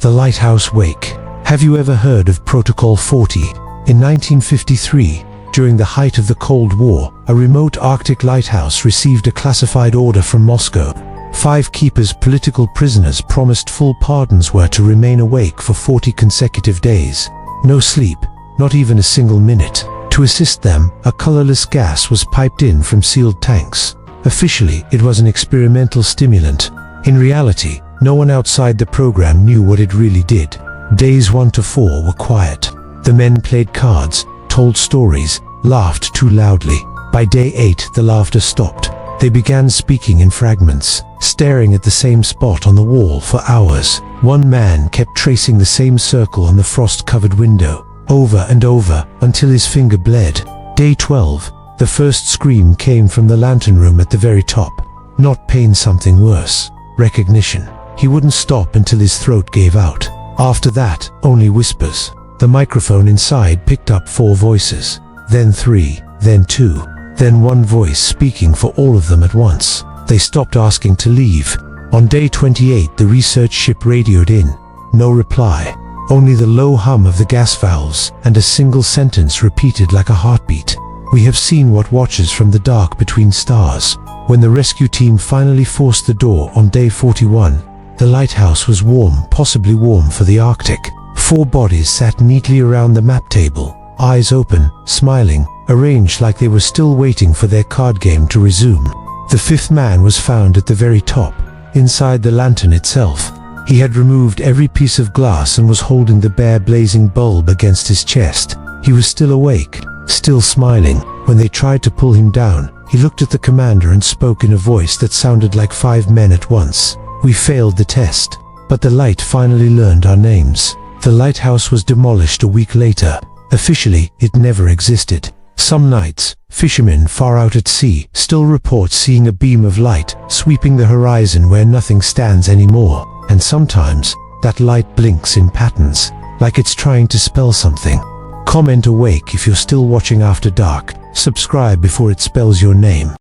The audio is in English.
The Lighthouse Wake. Have you ever heard of Protocol 40? In 1953, during the height of the Cold War, a remote Arctic lighthouse received a classified order from Moscow. 5 keepers, political prisoners promised full pardons, were to remain awake for 40 consecutive days. No sleep, not even a single minute. To assist them, a colorless gas was piped in from sealed tanks. Officially, it was an experimental stimulant. In reality, no one outside the program knew what it really did. Days 1 to 4 were quiet. The men played cards, told stories, laughed too loudly. By day 8, the laughter stopped. They began speaking in fragments, staring at the same spot on the wall for hours. One man kept tracing the same circle on the frost-covered window, over and over, until his finger bled. Day 12, the first scream came from the lantern room at the very top. Not pain, something worse. Recognition. He wouldn't stop until his throat gave out. After that, only whispers. The microphone inside picked up 4 voices, then 3, then 2, then 1 voice speaking for all of them at once. They stopped asking to leave. On day 28, the research ship radioed in. No reply. Only the low hum of the gas valves, and a single sentence repeated like a heartbeat. "We have seen what watches from the dark between stars." When the rescue team finally forced the door on day 41, the lighthouse was warm, possibly warm for the Arctic. 4 bodies sat neatly around the map table, eyes open, smiling, arranged like they were still waiting for their card game to resume. The 5th man was found at the very top, inside the lantern itself. He had removed every piece of glass and was holding the bare blazing bulb against his chest. He was still awake, still smiling. When they tried to pull him down, he looked at the commander and spoke in a voice that sounded like 5 men at once. "We failed the test, but the light finally learned our names." The lighthouse was demolished a week later. Officially, it never existed. Some nights, fishermen far out at sea still report seeing a beam of light sweeping the horizon where nothing stands anymore. And sometimes, that light blinks in patterns, like it's trying to spell something. Comment awake if you're still watching after dark. Subscribe before it spells your name.